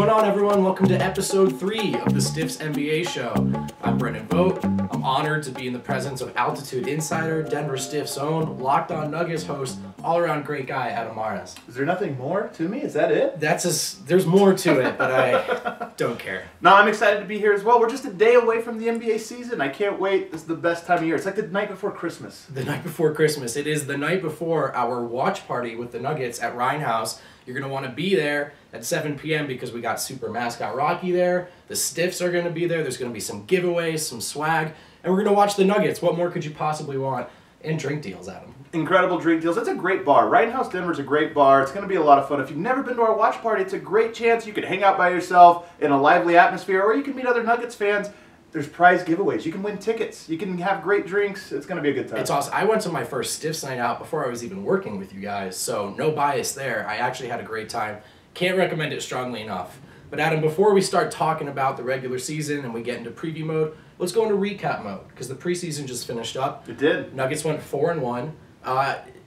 going on, everyone? Welcome to episode 3 of the Stiffs NBA show. I'm Brendan Vogt. I'm honored to be in the presence of Altitude Insider, Denver Stiffs own, Locked On Nuggets host, all-around great guy, Adam Mares. Is there nothing more to me? Is that it? There's more to it, but I don't care. No, I'm excited to be here as well. We're just a day away from the NBA season. I can't wait. This is the best time of year. It's like the night before Christmas. The night before Christmas. It is the night before our watch party with the Nuggets at Ryan House. You're going to want to be there at 7 p.m. because we got Super Mascot Rocky there. The Stiffs are going to be there. There's going to be some giveaways, some swag, and we're going to watch the Nuggets. What more could you possibly want? And drink deals, Adam. Incredible drink deals. It's a great bar. Ryan House Denver's a great bar. It's going to be a lot of fun. If you've never been to our watch party, it's a great chance. You can hang out by yourself in a lively atmosphere, or you can meet other Nuggets fans. There's prize giveaways. You can win tickets. You can have great drinks. It's going to be a good time. It's awesome. I went to my first Stiffs night out before I was even working with you guys, so no bias there. I actually had a great time. Can't recommend it strongly enough. But Adam, before we start talking about the regular season and we get into preview mode, let's go into recap mode because the preseason just finished up. It did. Nuggets went 4-1.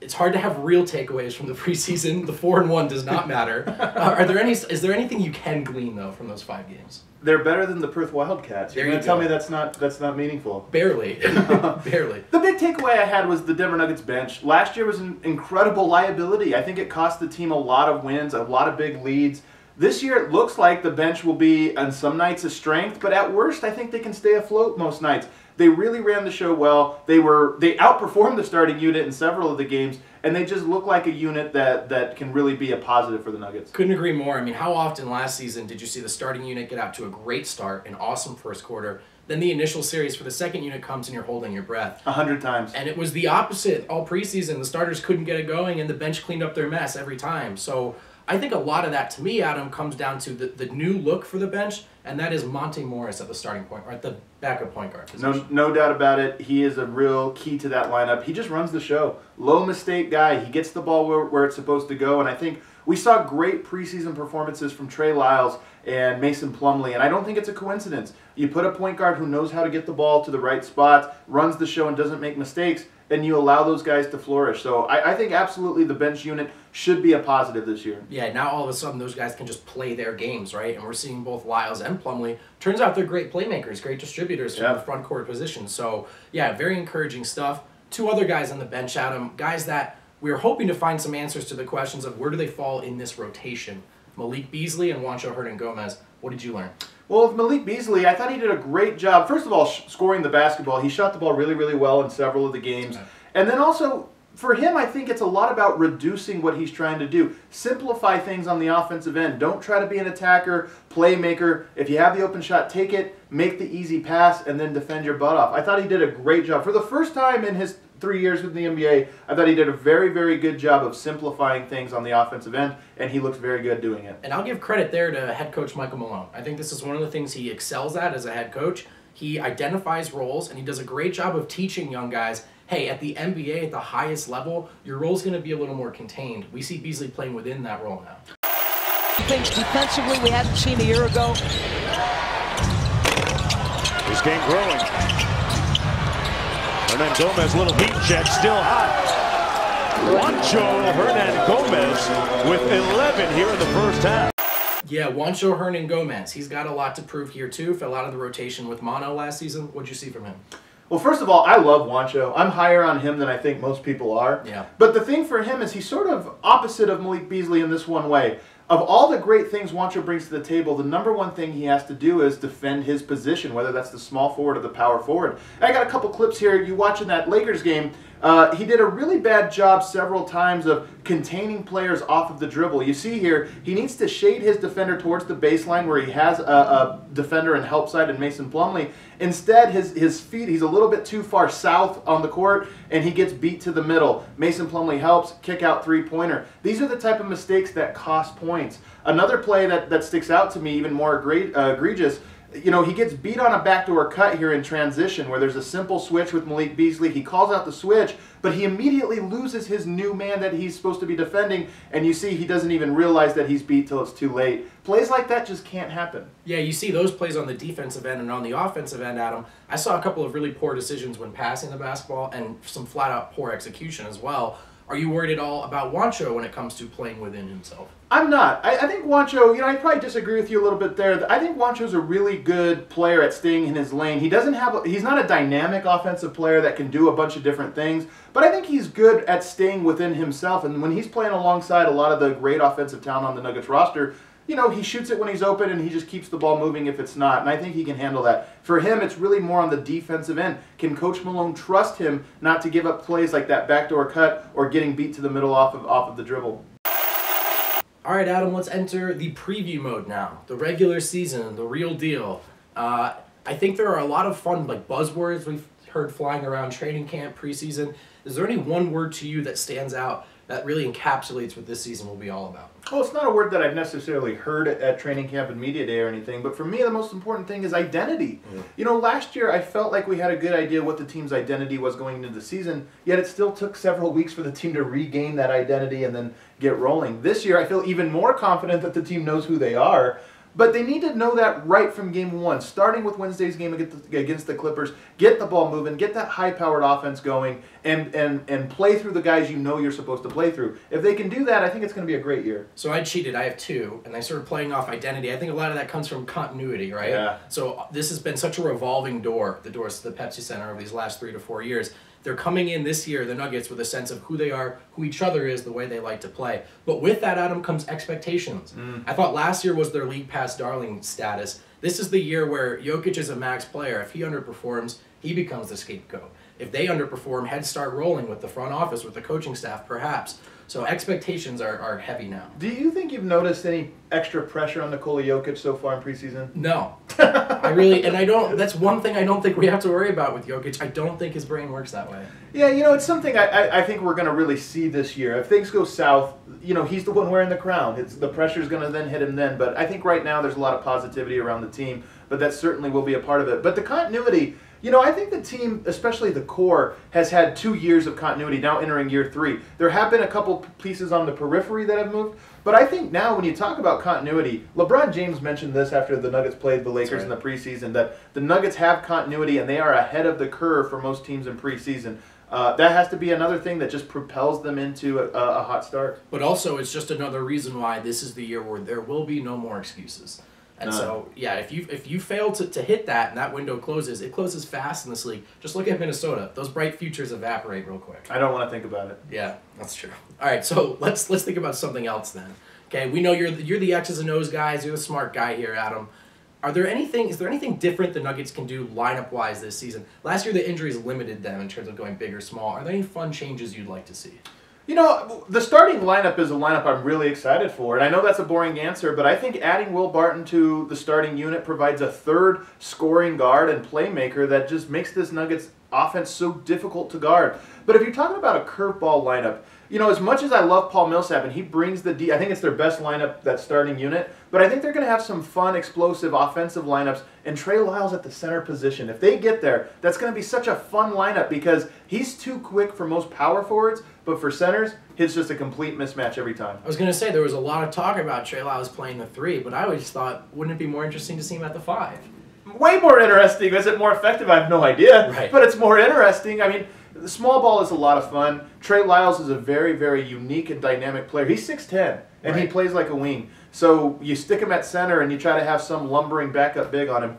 It's hard to have real takeaways from the preseason. The 4-1 does not matter. Is there anything you can glean though from those 5 games? They're better than the Perth Wildcats. You're going to tell me that's not meaningful. Barely. Barely. The big takeaway I had was the Denver Nuggets bench. Last year was an incredible liability. I think it cost the team a lot of wins, a lot of big leads. This year it looks like the bench will be on some nights a strength, but at worst I think they can stay afloat most nights. They really ran the show well. They outperformed the starting unit in several of the games, and they just look like a unit that can really be a positive for the Nuggets. Couldn't agree more. I mean, how often last season did you see the starting unit get out to a great start, an awesome first quarter, then the initial series for the second unit comes and you're holding your breath? 100 times. And it was the opposite all preseason. The starters couldn't get it going, and the bench cleaned up their mess every time. So I think a lot of that, to me, Adam, comes down to the new look for the bench, and that is Monte Morris at the starting point, or at the backup point guard position. No doubt about it. He is a real key to that lineup. He just runs the show. Low mistake guy. He gets the ball where it's supposed to go, and I think we saw great preseason performances from Trey Lyles and Mason Plumlee, and I don't think it's a coincidence. You put a point guard who knows how to get the ball to the right spots, runs the show, and doesn't make mistakes, and you allow those guys to flourish. So I think absolutely the bench unit should be a positive this year. Yeah, now all of a sudden those guys can just play their games, right? And we're seeing both Lyles and Plumlee. Turns out they're great playmakers, great distributors from the front court position. So, yeah, very encouraging stuff. 2 other guys on the bench, Adam, guys that we were hoping to find some answers to the questions of where do they fall in this rotation. Malik Beasley and Juancho Hernan-Gomez. What did you learn? Well, with Malik Beasley, I thought he did a great job. First of all, scoring the basketball. He shot the ball really, really well in several of the games. Right. And then also, for him, I think it's a lot about reducing what he's trying to do. Simplify things on the offensive end. Don't try to be an attacker, playmaker. If you have the open shot, take it, make the easy pass, and then defend your butt off. I thought he did a great job. For the first time in his 3 years with the NBA, I thought he did a very, very good job of simplifying things on the offensive end, and he looks very good doing it. And I'll give credit there to head coach Michael Malone. I think this is one of the things he excels at as a head coach. He identifies roles, and he does a great job of teaching young guys, hey, at the NBA, at the highest level, your role's going to be a little more contained. We see Beasley playing within that role now. Things defensively we hadn't seen a year ago. This game growing. Hernan-Gomez, little heat check, still hot. Juancho Hernan-Gomez with 11 here in the first half. Yeah, Juancho Hernan-Gomez. He's got a lot to prove here, too. Fell out of the rotation with Mono last season. What'd you see from him? Well, first of all, I love Juancho. I'm higher on him than I think most people are. Yeah. But the thing for him is he's sort of opposite of Malik Beasley in this one way. Of all the great things Juancho brings to the table, the number one thing he has to do is defend his position, whether that's the small forward or the power forward. I got a couple clips here. You watching that Lakers game, he did a really bad job several times of containing players off of the dribble. You see here, he needs to shade his defender towards the baseline where he has a defender and help side in Mason Plumlee. Instead, his feet, he's a little bit too far south on the court, and he gets beat to the middle. Mason Plumlee helps, kick out three-pointer. These are the type of mistakes that cost points. Another play that sticks out to me, even more egregious, you know, he gets beat on a backdoor cut here in transition where there's a simple switch with Malik Beasley. He calls out the switch, but he immediately loses his new man that he's supposed to be defending, and you see he doesn't even realize that he's beat till it's too late. Plays like that just can't happen. Yeah, you see those plays on the defensive end and on the offensive end, Adam. I saw a couple of really poor decisions when passing the basketball and some flat-out poor execution as well. Are you worried at all about Juancho when it comes to playing within himself? I'm not. I think Juancho, I probably disagree with you a little bit there. I think Juancho's a really good player at staying in his lane. He's not a dynamic offensive player that can do a bunch of different things, but I think he's good at staying within himself. And when he's playing alongside a lot of the great offensive talent on the Nuggets roster, he shoots it when he's open and he just keeps the ball moving if it's not. And I think he can handle that. For him, it's really more on the defensive end. Can Coach Malone trust him not to give up plays like that backdoor cut or getting beat to the middle off of the dribble? All right, Adam, let's enter the preview mode now. The regular season, the real deal. I think there are a lot of fun buzzwords we've heard flying around training camp, preseason. Is there any one word to you that stands out that really encapsulates what this season will be all about? Well, it's not a word that I've necessarily heard at training camp and media day or anything, but for me the most important thing is identity. Last year I felt like we had a good idea what the team's identity was going into the season, yet it still took several weeks for the team to regain that identity and then get rolling. This year I feel even more confident that the team knows who they are, but they need to know that right from game one, starting with Wednesday's game against the Clippers. Get the ball moving, get that high-powered offense going, and play through the guys you're supposed to play through. If they can do that, I think it's going to be a great year. So I cheated. I have two, and I started playing off identity. I think a lot of that comes from continuity, right? Yeah. So this has been such a revolving door, the doors to the Pepsi Center over these last 3 to 4 years. They're coming in this year, the Nuggets, with a sense of who they are, who each other is, the way they like to play. But with that, Adam, comes expectations. I thought last year was their league pass darling status. This is the year where Jokic is a max player. If he underperforms, he becomes the scapegoat. If they underperform, heads start rolling with the front office, with the coaching staff, perhaps. So expectations are heavy now. Do you think you've noticed any extra pressure on Nikola Jokic so far in preseason? No. That's one thing I don't think we have to worry about with Jokic. I don't think his brain works that way. Yeah, it's something I think we're going to really see this year. If things go south, he's the one wearing the crown. The pressure's going to then hit him then. But I think right now there's a lot of positivity around the team, but that certainly will be a part of it. But the continuity, I think the team, especially the core, has had 2 years of continuity, now entering year 3. There have been a couple pieces on the periphery that have moved, but I think now when you talk about continuity, LeBron James mentioned this after the Nuggets played the Lakers in the preseason, that the Nuggets have continuity and they are ahead of the curve for most teams in preseason. That has to be another thing that just propels them into a hot start. But also, it's just another reason why this is the year where there will be no more excuses. And so, yeah, if you fail to hit that and that window closes, it closes fast in this league. Just look at Minnesota; those bright futures evaporate real quick. I don't want to think about it. Yeah, that's true. All right, so let's think about something else then. Okay, we know you're the X's and O's guys. You're the smart guy here, Adam. Is there anything different the Nuggets can do lineup-wise this season? Last year, the injuries limited them in terms of going big or small. Are there any fun changes you'd like to see? The starting lineup is a lineup I'm really excited for, and I know that's a boring answer, but I think adding Will Barton to the starting unit provides a third scoring guard and playmaker that just makes this Nuggets offense so difficult to guard. But if you're talking about a curveball lineup, as much as I love Paul Millsap and he brings I think it's their best lineup, that starting unit, but I think they're going to have some fun, explosive offensive lineups, and Trey Lyles at the center position. If they get there, that's going to be such a fun lineup because he's too quick for most power forwards, but for centers, it's just a complete mismatch every time. I was going to say, there was a lot of talk about Trey Lyles playing the 3, but I always thought, wouldn't it be more interesting to see him at the 5? Way more interesting. Is it more effective? I have no idea. Right. But it's more interesting. I mean, the small ball is a lot of fun. Trey Lyles is a very, very unique and dynamic player. He's 6'10", and he plays like a wing. So you stick him at center and you try to have some lumbering backup big on him.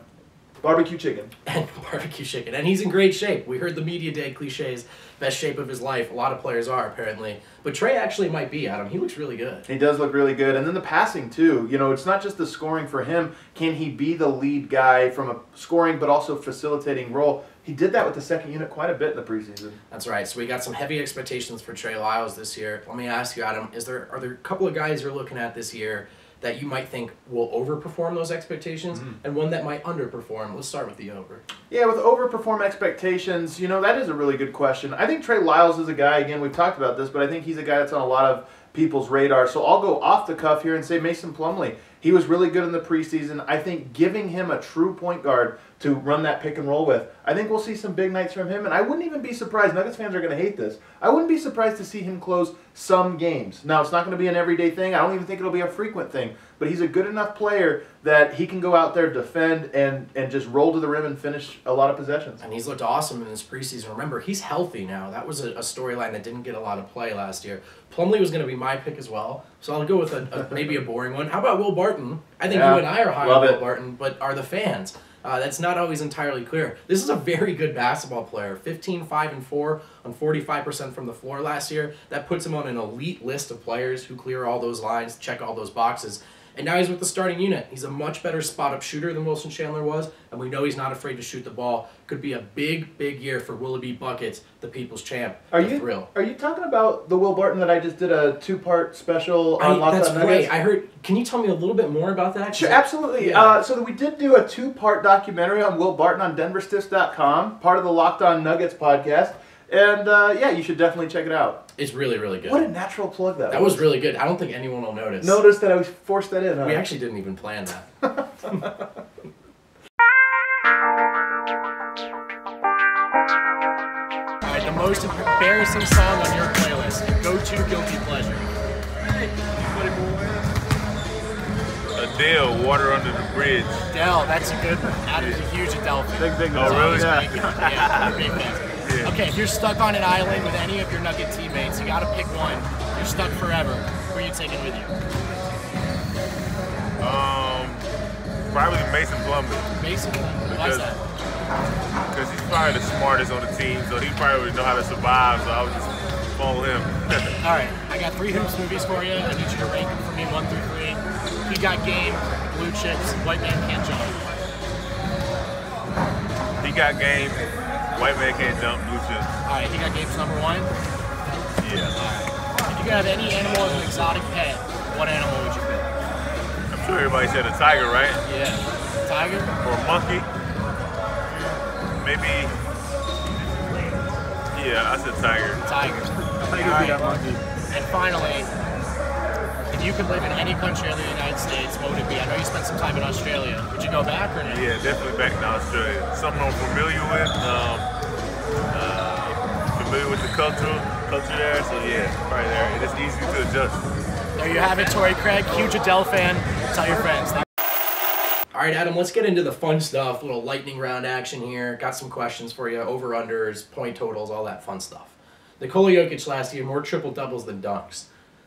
Barbecue chicken. And barbecue chicken. And he's in great shape. We heard the media day cliches, best shape of his life. A lot of players are, apparently. But Trey actually might be, Adam. He looks really good. He does look really good. And then the passing, too. It's not just the scoring for him. Can he be the lead guy from a scoring but also facilitating role? He did that with the second unit quite a bit in the preseason. That's right. So we got some heavy expectations for Trey Lyles this year. Let me ask you, Adam, are there a couple of guys you're looking at this year that you might think will overperform those expectations, and one that might underperform? Let's start with the over. Yeah, with overperform expectations, that is a really good question. I think Trey Lyles is a guy, again, we've talked about this, but I think he's a guy that's on a lot of people's radar. So I'll go off the cuff here and say Mason Plumlee. He was really good in the preseason. I think giving him a true point guard to run that pick and roll with, I think we'll see some big nights from him. And I wouldn't even be surprised, Nuggets fans are going to hate this, I wouldn't be surprised to see him close some games. Now, it's not going to be an everyday thing. I don't even think it'll be a frequent thing. But he's a good enough player that he can go out there, defend, and just roll to the rim and finish a lot of possessions. And he's looked awesome in this preseason. Remember, he's healthy now. That was a storyline that didn't get a lot of play last year. Plumlee was going to be my pick as well, so I'll go with maybe a boring one. How about Will Barton? I think you and I are high on Will Barton, but are the fans? That's not always entirely clear. This is a very good basketball player. 15, 5, and 4 on 45% from the floor last year. That puts him on an elite list of players who clear all those lines, check all those boxes. And now he's with the starting unit. He's a much better spot-up shooter than Wilson Chandler was, and we know he's not afraid to shoot the ball. Could be a big, big year for Willoughby Buckets, the people's champ. Are you talking about the Will Barton that I just did a 2-part special on Locked On Nuggets? That's great. I heard. Can you tell me a little bit more about that? Sure, absolutely. Yeah. So we did do a 2-part documentary on Will Barton on DenverStiffs.com, part of the Locked On Nuggets podcast. And, yeah, you should definitely check it out. It's really, really good. What a natural plug that was. That was really good. I don't think anyone will notice. Notice that I forced that in, huh? We actually didn't even plan that. All right, the most embarrassing song on your playlist. Go-to guilty pleasure. Adele, Water Under the Bridge. Adele, that's a good one. Adam's a huge Adele fan. Big Oh, really? Yeah, we're big fans. Yeah. Okay, if you're stuck on an island with any of your Nugget teammates, you gotta pick one. You're stuck forever. Who are you taking with you? Probably Mason Plumlee. Mason Plumlee. Why's that? Because he's probably the smartest on the team, so he probably would know how to survive, so I would just follow him. All right, I got 3 Hoops movies for you. I need you to rank them for me 1 through 3. He Got Game, Blue Chips, White Man Can't Jump. He Got Game, White Man Can't Jump, Blue Chips. All right, He Got Game's number 1? Yeah. All right. If you could have any animal as an exotic pet, what animal would you pick? I'm sure everybody said a tiger, right? Yeah. Tiger? Or a monkey. Maybe, yeah, I said tiger. Tiger. Tiger beat out monkey. And finally, if you could live in any country other than the United States, what would it be? I know you spent some time in Australia. Would you go back or no? Yeah, definitely back to Australia. Something I'm familiar with. Familiar with the culture there, so yeah, right there. And it's easy to adjust. There you have it, Torrey Craig, huge Adele fan. Tell your friends. All right, Adam, let's get into the fun stuff. A little lightning round action here. Got some questions for you. Over-unders, point totals, all that fun stuff. Nikola Jokic last year, more triple-doubles than dunks.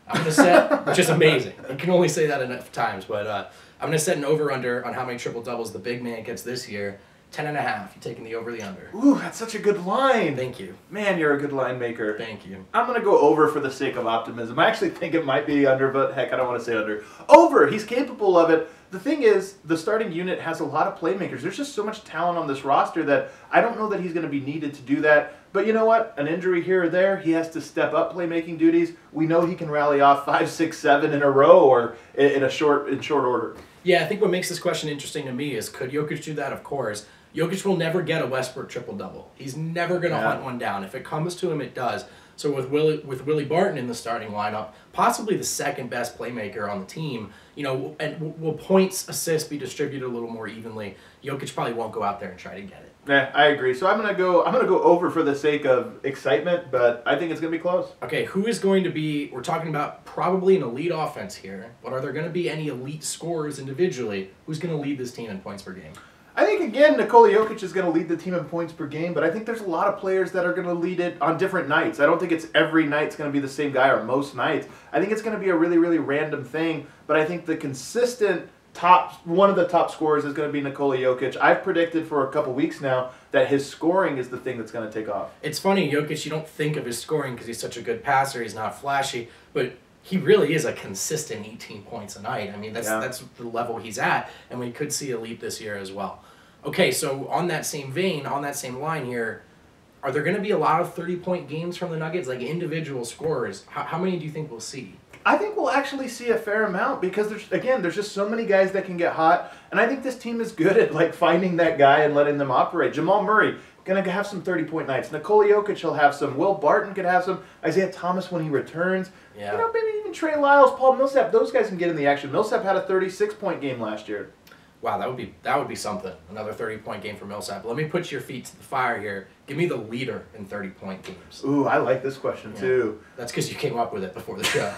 I'm going to set, which is amazing. You can only say that enough times, but I'm going to set an over-under on how many triple-doubles the big man gets this year. 10.5. You taking the over, the under? Ooh, that's such a good line. Thank you. Man, you're a good line maker. Thank you. I'm going to go over for the sake of optimism. I actually think it might be under, but heck, I don't want to say under. Over! He's capable of it. The thing is, the starting unit has a lot of playmakers. There's just so much talent on this roster that I don't know that he's going to be needed to do that. But you know what? An injury here or there, he has to step up playmaking duties. We know he can rally off 5, 6, 7 in a row or in short order. Yeah, I think what makes this question interesting to me is, could Jokic do that? Of course. Jokic will never get a Westbrook triple-double. He's never going to hunt one down. If it comes to him, it does. So with Willie Barton in the starting lineup, possibly the second best playmaker on the team, you know, and will points, assists be distributed a little more evenly? Jokic probably won't go out there and try to get it. Yeah, I agree. So I'm gonna go over for the sake of excitement, but I think it's gonna be close. Okay, who is going to be? We're talking about probably an elite offense here, but are there going to be any elite scorers individually? Who's going to lead this team in points per game? I think, again, Nikola Jokic is going to lead the team in points per game, but I think there's a lot of players that are going to lead it on different nights. I don't think it's every night's going to be the same guy or most nights. I think it's going to be a really, really random thing, but I think the consistent one of the top scorers is going to be Nikola Jokic. I've predicted for a couple weeks now that his scoring is the thing that's going to take off. It's funny, Jokic, you don't think of his scoring because he's such a good passer, he's not flashy, but he really is a consistent 18 points a night. I mean, that's the level he's at, and we could see a leap this year as well. Okay, so on that same vein, on that same line here, are there going to be a lot of 30-point games from the Nuggets, like individual scorers? How many do you think we'll see? I think we'll actually see a fair amount because there's just so many guys that can get hot, and I think this team is good at like finding that guy and letting them operate. Jamal Murray gonna have some 30-point nights. Nikola Jokic will have some. Will Barton could have some. Isaiah Thomas when he returns. Yeah. You know, maybe even Trey Lyles, Paul Millsap, those guys can get in the action. Millsap had a 36-point game last year. Wow, that would be something. Another 30-point game for Millsap. Let me put your feet to the fire here. Give me the leader in 30-point games. Ooh, I like this question too. That's because you came up with it before the show.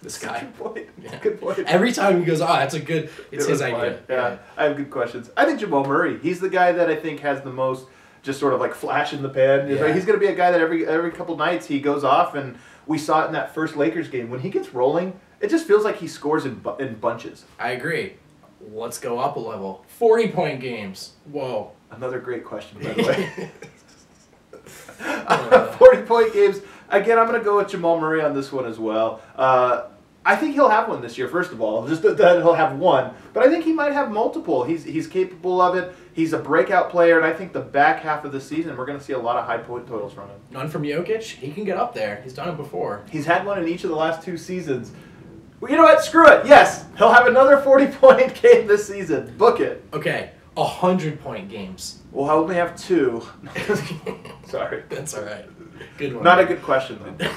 This guy. Good point. Yeah. Good point. Every time he goes, that's a good. It's his idea. Yeah, I have good questions. I think Jamal Murray. He's the guy that I think has the most just sort of like flash in the pan. Yeah. He's going to be a guy that every couple nights he goes off, and we saw it in that first Lakers game when he gets rolling. It just feels like he scores in bunches. I agree. Let's go up a level. 40-point games. Whoa. Another great question, by the way. 40-point games. Again, I'm going to go with Jamal Murray on this one as well. I think he'll have one this year, first of all. Just that he'll have one. But I think he might have multiple. He's capable of it. He's a breakout player, and I think the back half of the season, we're going to see a lot of high point totals from him. None from Jokic. He can get up there. He's done it before. He's had one in each of the last 2 seasons. Well, you know what? Screw it. Yes, he'll have another 40-point game this season. Book it. Okay, 100-point games. We'll only have 2. Sorry. That's all right. Good one. Not a good question, though.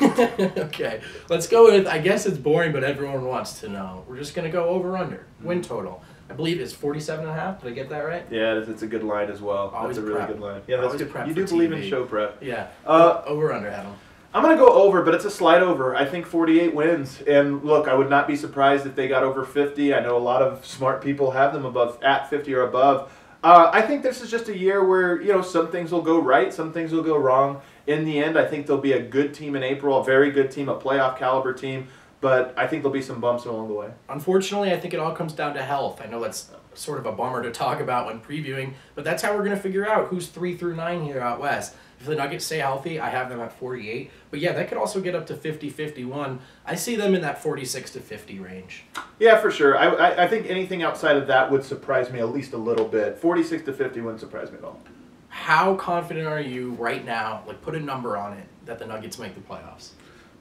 Okay, let's go with, I guess it's boring, but everyone wants to know. We're just going to go over-under. Win total. I believe it's 47.5. Did I get that right? Yeah, it's a good line as well. Always that's a really prep. good line. Yeah, that's Always good. prep You for do believe TV. in show prep. Yeah. Over-under, Adam. I'm going to go over, but it's a slide over. I think 48 wins. And look, I would not be surprised if they got over 50. I know a lot of smart people have them at 50 or above. I think this is just a year where, some things will go right, some things will go wrong. In the end, I think they'll be a good team in April, a very good team, a playoff caliber team. But I think there'll be some bumps along the way. Unfortunately, I think it all comes down to health. I know that's sort of a bummer to talk about when previewing, but that's how we're going to figure out who's 3 through 9 here out west. If the Nuggets stay healthy, I have them at 48. But yeah, that could also get up to 50, 51. I see them in that 46 to 50 range. Yeah, for sure. I think anything outside of that would surprise me at least a little bit. 46 to 50 wouldn't surprise me at all. How confident are you right now, like put a number on it, that the Nuggets make the playoffs?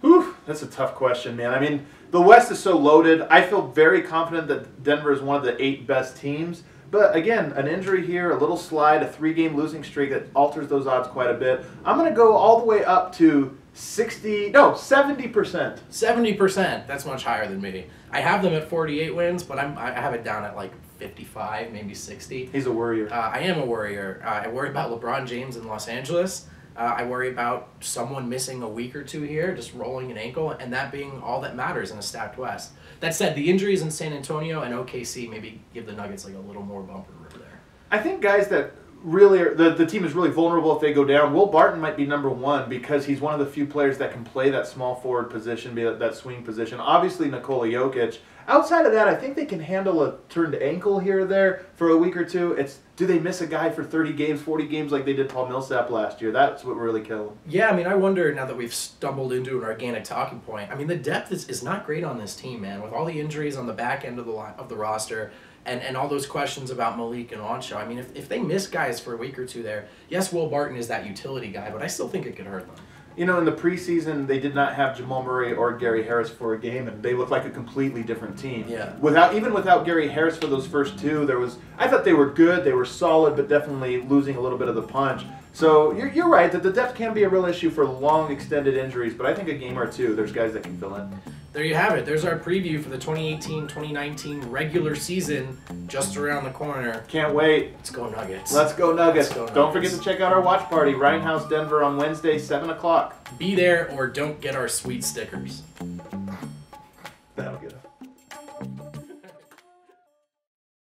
Whew, that's a tough question, man. I mean, the West is so loaded. I feel very confident that Denver is one of the 8 best teams. But again, an injury here, a little slide, a 3-game losing streak that alters those odds quite a bit. I'm going to go all the way up to 70%. 70%. That's much higher than me. I have them at 48 wins, but I have it down at like 55, maybe 60. He's a worrier. I am a worrier. I worry about LeBron James in Los Angeles. I worry about someone missing a week or 2 here, just rolling an ankle, and that being all that matters in a stacked West. That said, the injuries in San Antonio and OKC maybe give the Nuggets like a little more bumper room there. I think guys that really are, the team is really vulnerable if they go down. Will Barton might be number 1 because he's one of the few players that can play that small forward position, be that swing position. Obviously, Nikola Jokic. Outside of that, I think they can handle a turned ankle here or there for a week or 2. Do they miss a guy for 30 games, 40 games like they did Paul Millsap last year? That's what really killed him. Yeah, I mean, I wonder now that we've stumbled into an organic talking point. I mean, the depth is not great on this team, man. With all the injuries on the back end of the roster and all those questions about Malik and Juancho. I mean, if they miss guys for a week or 2 there, yes, Will Barton is that utility guy, but I still think it could hurt them. In the preseason, they did not have Jamal Murray or Gary Harris for a game, and they looked like a completely different team. Yeah. Even without Gary Harris for those first 2, I thought they were good, they were solid, but definitely losing a little bit of the punch. So you're right that the depth can be a real issue for long extended injuries, but I think a game or 2, there's guys that can fill in. There you have it. There's our preview for the 2018-2019 regular season just around the corner. Can't wait. Let's go Nuggets. Let's go Nuggets. Let's go Nuggets. Don't forget to check out our watch party, Ryan House Denver on Wednesday, 7 o'clock. Be there or don't get our sweet stickers.